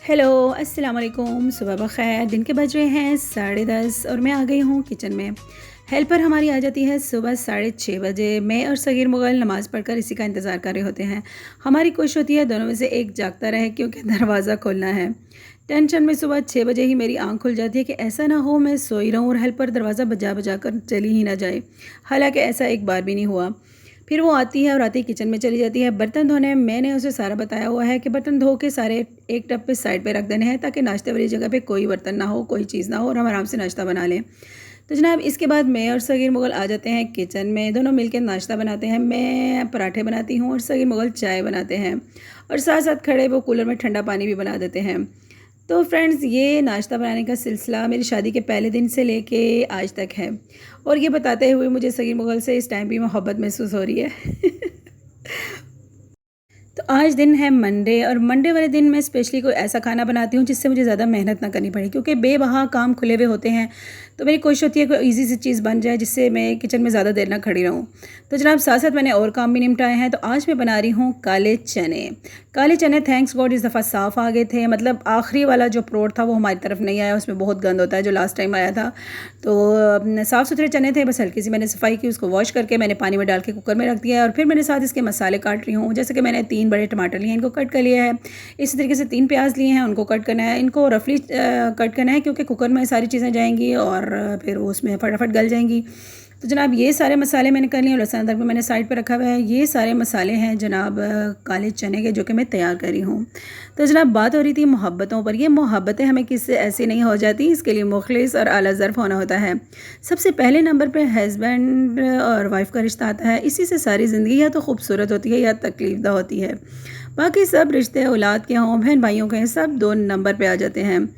Hello, अस्सलाम वालेकुम। सुबह बख़ैर। दिन के बज रहे हैं 10:30 और मैं आ गई हूँ किचन में। हेल्पर हमारी आ जाती है सुबह 6:30 बजे। मैं और सगीर मुग़ल नमाज़ पढ़कर इसी का इंतज़ार कर रहे होते हैं। हमारी कोशिश होती है दोनों में से एक जागता रहे क्योंकि दरवाज़ा खोलना है। टेंशन में सुबह 6 बजे ही मेरी आँख खुल जाती है कि ऐसा ना हो मैं सोई रहूँ और हेल्पर दरवाज़ा बजा बजा कर चली ही ना जाए। हालाँकि ऐसा एक बार भी नहीं हुआ। फिर वो आती है और आते ही किचन में चली जाती है बर्तन धोने। मैंने उसे सारा बताया हुआ है कि बर्तन धो के सारे एक टब पे साइड पे रख देने हैं ताकि नाश्ते वाली जगह पे कोई बर्तन ना हो, कोई चीज़ ना हो और हम आराम से नाश्ता बना लें। तो जनाब इसके बाद मैं और सगीर मुग़ल आ जाते हैं किचन में। दोनों मिलकर नाश्ता बनाते हैं। मैं पराठे बनाती हूँ और सगीर मुग़ल चाय बनाते हैं और साथ साथ खड़े वो कूलर में ठंडा पानी भी बना देते हैं। तो फ्रेंड्स ये नाश्ता बनाने का सिलसिला मेरी शादी के पहले दिन से लेके आज तक है और ये बताते हुए मुझे सगीर मुग़ल से इस टाइम भी मोहब्बत महसूस हो रही है। तो आज दिन है मंडे और मंडे वाले दिन मैं स्पेशली कोई ऐसा खाना बनाती हूँ जिससे मुझे ज़्यादा मेहनत ना करनी पड़े क्योंकि बेवहा काम खुले हुए होते हैं। तो मेरी कोशिश होती है कोई ईज़ी सी चीज़ बन जाए जिससे मैं किचन में ज़्यादा देर ना खड़ी रहूँ। तो जनाब साथ साथ मैंने और काम भी निपटाए हैं। तो आज मैं बना रही हूँ काले चने। काले चने थैंक्स गॉड इस दफ़ा साफ़ आ गए थे। मतलब आखिरी वाला जो प्रोट था वो हमारी तरफ नहीं आया, उसमें बहुत गंद होता है जो लास्ट टाइम आया था। तो साफ़ सुथरे चने थे, बस हल्की सी मैंने सफाई की, उसको वॉश करके मैंने पानी में डाल के कुकर में रख दिया है और फिर मैंने साथ इसके मसाले काट रही हूँ। जैसे कि मैंने 3 बड़े टमाटर लिए हैं, इनको कट कर लिया है। इसी तरीके से 3 प्याज लिए हैं, उनको कट करना है। इनको रफली कट करना है क्योंकि कुकर में सारी चीज़ें जाएंगी और फिर वो उसमें फटाफट गल जाएंगी। तो जनाब ये सारे मसाले मैंने कर लिए और लहसुन अदरक भी मैंने साइड पर रखा हुआ है। ये सारे मसाले हैं जनाब काले चने के जो कि मैं तैयार कर रही हूँ। तो जनाब बात हो रही थी मोहब्बतों पर। ये मोहब्बतें हमें किससे ऐसी नहीं हो जाती, इसके लिए मुखलिस और आला ज़र्फ़ होना होता है। सबसे पहले नंबर पे हस्बैंड और वाइफ का रिश्ता आता है। इसी से सारी ज़िंदगी या तो खूबसूरत होती है या तकलीफ़दा होती है। बाकी सब रिश्ते औलाद के हों, बहन भाइयों के, सब 2 नंबर पे आ जाते हैं।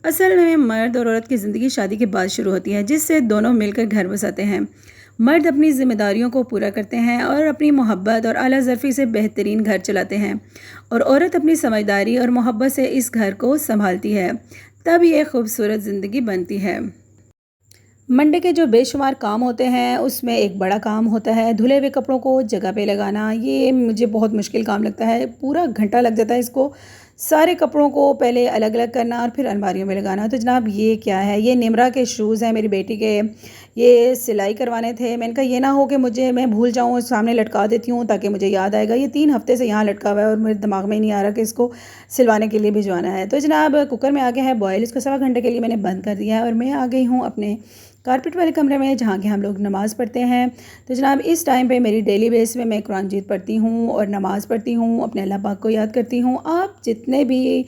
असल में मर्द और औरत की ज़िंदगी शादी के बाद शुरू होती है जिससे दोनों मिलकर घर बसाते हैं। मर्द अपनी ज़िम्मेदारियों को पूरा करते हैं और अपनी मोहब्बत और आला ज़र्फ़ी से बेहतरीन घर चलाते हैं और औरत अपनी समझदारी और मोहब्बत से इस घर को संभालती है। तब ये खूबसूरत ज़िंदगी बनती है। मंडे के जो बेशुमार काम होते हैं उसमें एक बड़ा काम होता है धुले हुए कपड़ों को जगह पे लगाना। ये मुझे बहुत मुश्किल काम लगता है, पूरा घंटा लग जाता है इसको। सारे कपड़ों को पहले अलग अलग करना और फिर अलमारियों में लगाना। तो जनाब ये क्या है, ये निमरा के शूज़ हैं मेरी बेटी के। ये सिलाई करवाने थे। मैंने कहा ये ना हो कि मैं भूल जाऊँ, सामने लटका देती हूँ ताकि मुझे याद आएगा। ये 3 हफ्ते से यहाँ लटका हुआ है और मेरे दिमाग में ही नहीं आ रहा कि इसको सिलवाने के लिए भिजवाना है। तो जनाब कुकर में आ गया है बॉयल, इसको 1.25 घंटे के लिए मैंने बंद कर दिया है और मैं आ गई हूँ अपने कारपेट वाले कमरे में जहाँ के हम लोग नमाज़ पढ़ते हैं। तो जनाब इस टाइम पे मेरी डेली बेस में मैं कुरान मजीद पढ़ती हूँ और नमाज़ पढ़ती हूँ, अपने अल्लाह पाक को याद करती हूँ। आप जितने भी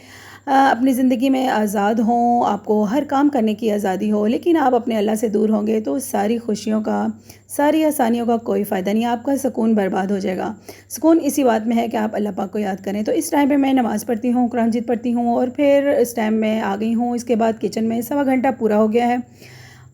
अपनी ज़िंदगी में आज़ाद हों, आपको हर काम करने की आज़ादी हो, लेकिन आप अपने अल्लाह से दूर होंगे तो सारी खुशियों का, सारी आसानियों का कोई फ़ायदा नहीं है, आपका सुकून बर्बाद हो जाएगा। सुकून इसी बात में है कि आप अल्लाह पाक को याद करें। तो इस टाइम पे मैं नमाज़ पढ़ती हूँ, कुरान मजीद पढ़ती हूँ और फिर इस टाइम मैं आ गई हूँ। इसके बाद किचन में 1.25 घंटा पूरा हो गया है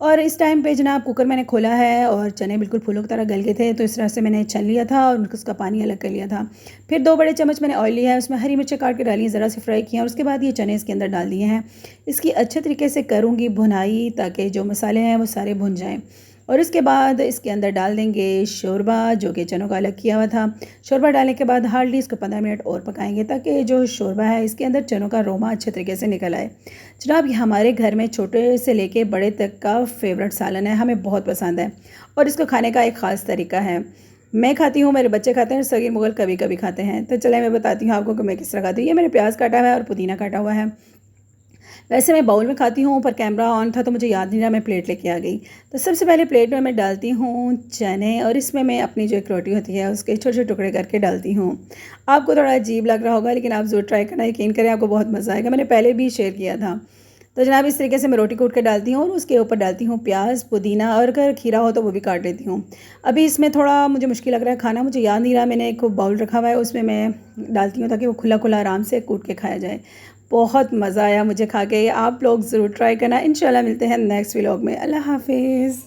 और इस टाइम पे जनाब कुकर मैंने खोला है और चने बिल्कुल फूलों की तरह गल गए थे। तो इस तरह से मैंने छन लिया था और उसका पानी अलग कर लिया था। फिर 2 बड़े चम्मच मैंने ऑयल लिया है, उसमें हरी मिर्चें काट के डाली हैं, ज़रा सी फ्राई किया और उसके बाद ये चने इसके अंदर डाल दिए हैं। इसकी अच्छे तरीके से करूँगी भुनाई ताकि जो मसाले हैं वो सारे भुन जाएँ। और इसके बाद इसके अंदर डाल देंगे शोरबा जो कि चनों का अलग किया हुआ था। शोरबा डालने के बाद हार्डली इसको 15 मिनट और पकाएंगे ताकि जो शोरबा है इसके अंदर चनों का रोमा अच्छे तरीके से निकल आए। जनाब ये हमारे घर में छोटे से लेके बड़े तक का फेवरेट सालन है, हमें बहुत पसंद है और इसको खाने का एक ख़ास तरीका है। मैं खाती हूँ, मेरे बच्चे खाते हैं, सगीर मुग़ल कभी कभी खाते हैं। तो चले मैं बताती हूँ आपको कि मैं किस तरह खाती हूँ। ये मैंने प्याज काटा हुआ है और पुदीना काटा हुआ है। वैसे मैं बाउल में खाती हूँ पर कैमरा ऑन था तो मुझे याद नहीं रहा, मैं प्लेट लेके आ गई। तो सबसे पहले प्लेट में मैं डालती हूँ चने और इसमें मैं अपनी जो एक रोटी होती है उसके छोटे छोटे टुकड़े करके डालती हूँ। आपको थोड़ा अजीब लग रहा होगा लेकिन आप ज़रूर ट्राई करना, यकीन करें आपको बहुत मज़ा आएगा। मैंने पहले भी शेयर किया था। तो जनाब इस तरीके से मैं रोटी कूट के डालती हूँ और उसके ऊपर डालती हूँ प्याज, पुदीना और अगर खीरा हो तो वो भी काट लेती हूँ। अभी इसमें थोड़ा मुझे मुश्किल लग रहा है खाना, मुझे याद नहीं रहा। मैंने एक बाउल रखा हुआ है उसमें मैं डालती हूँ ताकि वो खुला खुला आराम से कूट के खाया जाए। बहुत मज़ा आया मुझे खा के। आप लोग ज़रूर ट्राई करना। इंशाल्लाह मिलते हैं नेक्स्ट व्लॉग में। अल्लाह हाफिज़।